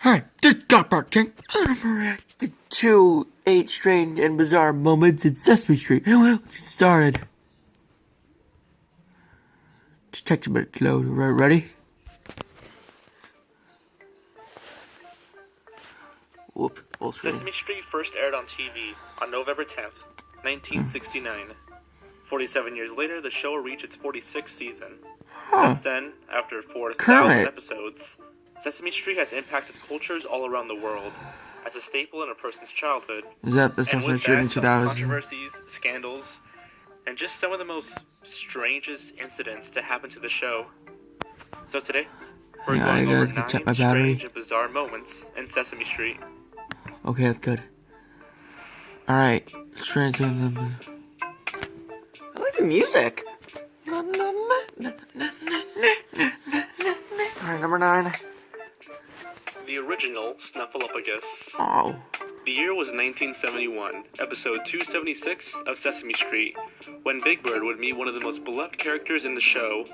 Alright, this got back king. The 2 8 strange and bizarre moments in Sesame Street. Let's get started. Just take a minute to load. Ready? Whoop. Sesame Street first aired on TV on November 10th, 1969. 47 years later, the show reached its 46th season. Since then, after 4,000 episodes, Sesame Street has impacted cultures all around the world as a staple in a person's childhood. Is that the Sesame Street in 2000? Controversies, scandals, and just some of the most strangest incidents to happen to the show. So today, we're going over 9 strange and bizarre moments in Sesame Street. Okay, that's good. Alright, strange and... I like the music. Alright, number 9. The original Snuffleupagus. Oh. The year was 1971, episode 276 of Sesame Street, when Big Bird would meet one of the most beloved characters in the show,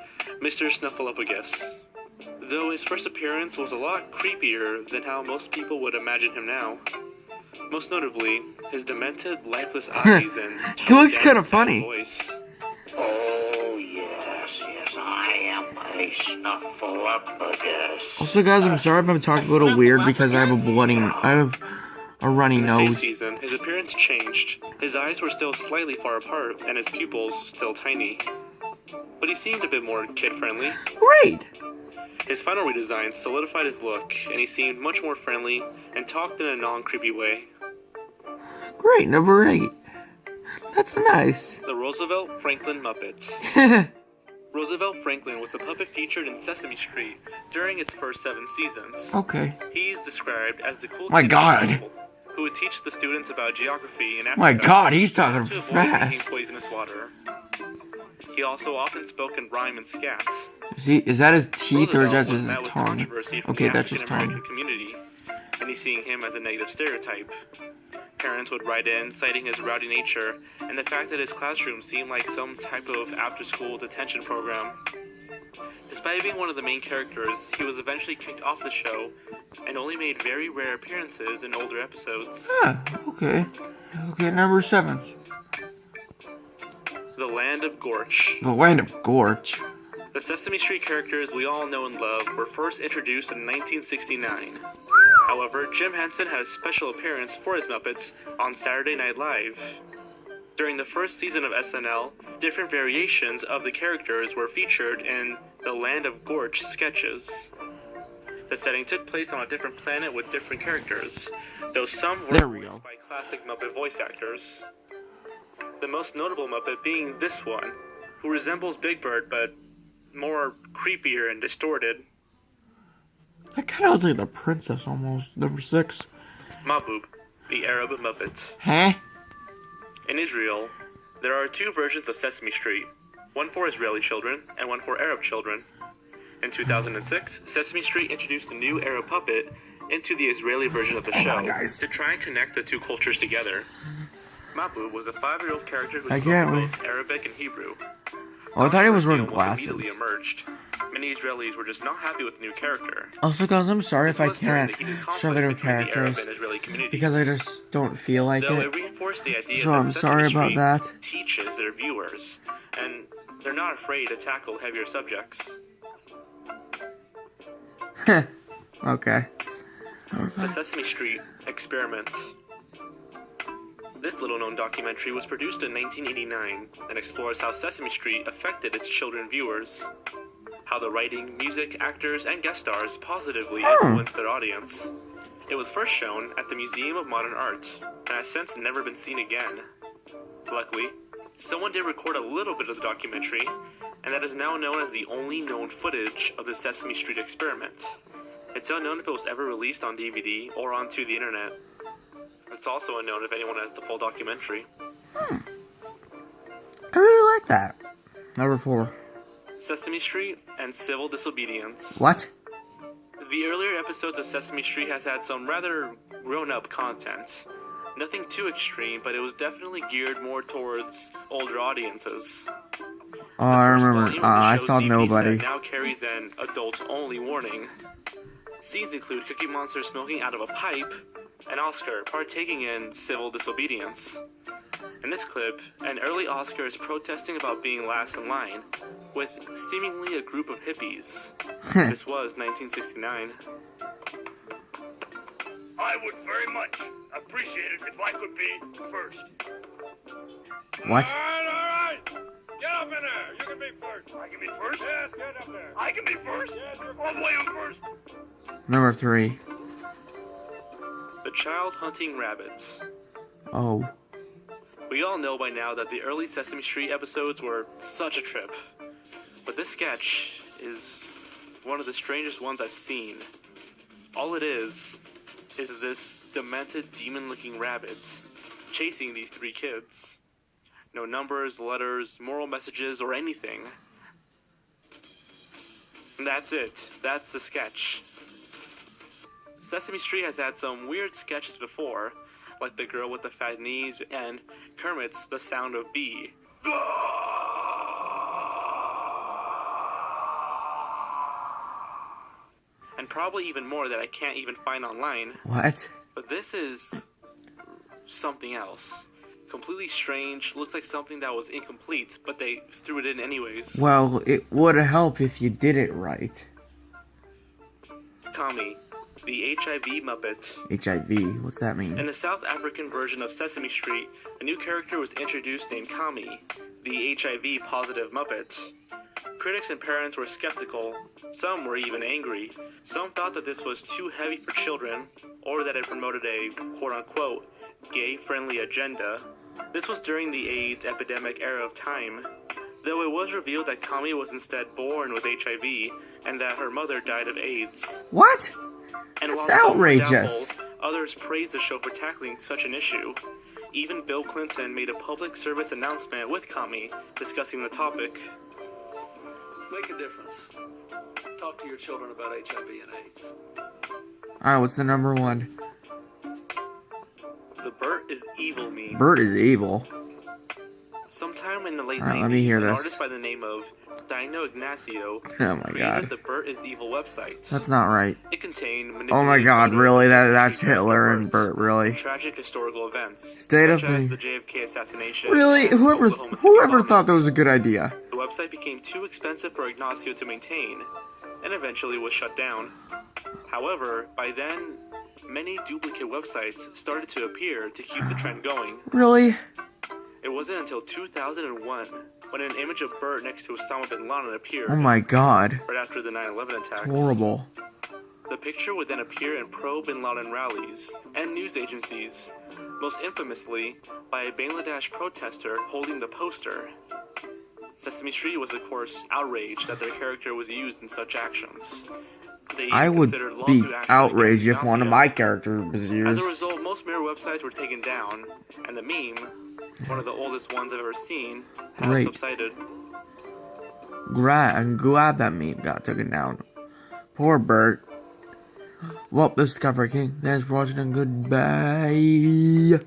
Mr. Snuffleupagus. Though his first appearance was a lot creepier than how most people would imagine him now. Most notably, his demented, lifeless eyes and he looks kind of funny. Voice. Oh, yes, I am a Snuffleupagus. Also, guys, I'm sorry if I'm talking a little weird because I have a runny In the same nose. season, his appearance changed. His eyes were still slightly far apart, and his pupils still tiny. But he seemed a bit more kid-friendly. Great! His final redesign solidified his look, and he seemed much more friendly and talked in a non-creepy way. Great, number 8. That's nice. The Roosevelt Franklin Muppet. Roosevelt Franklin was the puppet featured in Sesame Street during its first 7 seasons. Okay. He is described as the cool My kid God. who would teach the students about geography in Africa. My God, he's talking to avoid drinking fast. poisonous water. He also often spoke in rhyme and scat. Is that his teeth or is that Roosevelt was just met his with tongue? controversy from Okay, the that's his African-American tongue. community, many seeing him as a negative stereotype. Parents would write in, citing his rowdy nature and the fact that his classroom seemed like some type of after-school detention program. Despite being one of the main characters, he was eventually kicked off the show and only made very rare appearances in older episodes. Ah, okay. Okay, number 7. The Land of Gorch. The Land of Gorch. The Sesame Street characters we all know and love were first introduced in 1969. However, Jim Henson had a special appearance for his Muppets on Saturday Night Live. During the first season of SNL, different variations of the characters were featured in the Land of Gorch sketches. The setting took place on a different planet with different characters, though some were voiced by classic Muppet voice actors. The most notable Muppet being this one, who resembles Big Bird but more creepier and distorted. That kind of looks like the princess almost. Number 6. Mahbub, the Arab Muppet. Huh? In Israel, there are 2 versions of Sesame Street, one for Israeli children and one for Arab children. In 2006, Sesame Street introduced the new Arab puppet into the Israeli version of the show to try and connect the 2 cultures together. Mahbub was a 5-year-old character who spoke both Arabic and Hebrew. Oh, I thought he was wearing Controversy glasses. immediately emerged. Many Israelis were just not happy with the new character. Also, guys, I'm sorry if I This was during can't the heated show the conflict new between the Arab characters and Israeli communities. because I just don't feel like Though it. it reinforced the idea So that I'm sorry Sesame about Street that. teaches their viewers, and they're not afraid to tackle heavier subjects. Okay. The Sesame Street Experiment. This little-known documentary was produced in 1989 and explores how Sesame Street affected its children viewers, how the writing, music, actors, and guest stars positively influenced their audience. It was first shown at the Museum of Modern Art and has since never been seen again. Luckily, someone did record a little bit of the documentary, and that is now known as the only known footage of the Sesame Street Experiment. It's unknown if it was ever released on DVD or onto the internet. It's also unknown if anyone has the full documentary. I really like that. Number 4. Sesame Street and Civil Disobedience. What? The earlier episodes of Sesame Street has had some rather grown-up content. Nothing too extreme, but it was definitely geared more towards older audiences. Oh, I remember. Volume of the I show's saw DVD Nobody. set now carries an adult-only warning. Scenes include Cookie Monster smoking out of a pipe and Oscar partaking in civil disobedience. In this clip, an early Oscar is protesting about being last in line with seemingly a group of hippies. This was 1969. I would very much appreciate it if I could be first. What? All right. Get up in there. You can be first. I can be first? Yes, get up there. I can be first? Yes, all the way I'm first. Number 3. The Child Hunting Rabbit. Oh. We all know by now that the early Sesame Street episodes were such a trip. But this sketch is one of the strangest ones I've seen. All it is this demented demon-looking rabbit chasing these 3 kids. No numbers, letters, moral messages, or anything. And that's it. That's the sketch. Sesame Street has had some weird sketches before, like The Girl with the Fat Knees and Kermit's The Sound of Bee. And probably even more that I can't even find online. What? But this is something else. Completely strange, looks like something that was incomplete, but they threw it in anyways. Well, it would help if you did it right. Kami, the HIV Muppet. HIV? What's that mean? In the South African version of Sesame Street, a new character was introduced named Kami, the HIV positive Muppet. Critics and parents were skeptical. Some were even angry. Some thought that this was too heavy for children, or that it promoted a quote-unquote gay-friendly agenda. This was during the AIDS epidemic era of time, though it was revealed that Kami was instead born with HIV and that her mother died of AIDS. What? And That's while some were outrageous. doubtful, others praised the show for tackling such an issue. Even Bill Clinton made a public service announcement with Kami discussing the topic. Make a difference. Talk to your children about HIV and AIDS. Alright, what's the number 1? The Bert is Evil meme. Bert is evil. Sometime in the late Alright, 90s, let me hear an this. artist by the name of Dino Ignacio Oh my created god. the Bert is Evil website. That's not right. It contained Oh my manipulated god, photos really? of That's featuring Hitler and Bert, Bert, really? tragic historical events, State of such as the- the JFK assassination. Really? and Whoever Oklahoma City thought that bombings. was a good idea? The website became too expensive for Ignacio to maintain, and eventually was shut down. However, by then, many duplicate websites started to appear to keep the trend going. Really? It wasn't until 2001 when an image of Bert next to Osama bin Laden appeared Oh my god. right after the 9/11 attacks. It's horrible. The picture would then appear in pro-Bin Laden rallies and news agencies, most infamously by a Bangladesh protester holding the poster. Sesame Street was, of course, outraged that their character was used in such actions. They I even would considered be lawsuit action outraged against if one of Ignacio. my characters was As used. a result, most mirror websites were taken down, and the meme, one of the oldest ones I've ever seen, has Great. subsided. I'm glad that meme got taken down. Poor Bert. Well, this is Copper King. Thanks for watching and goodbye.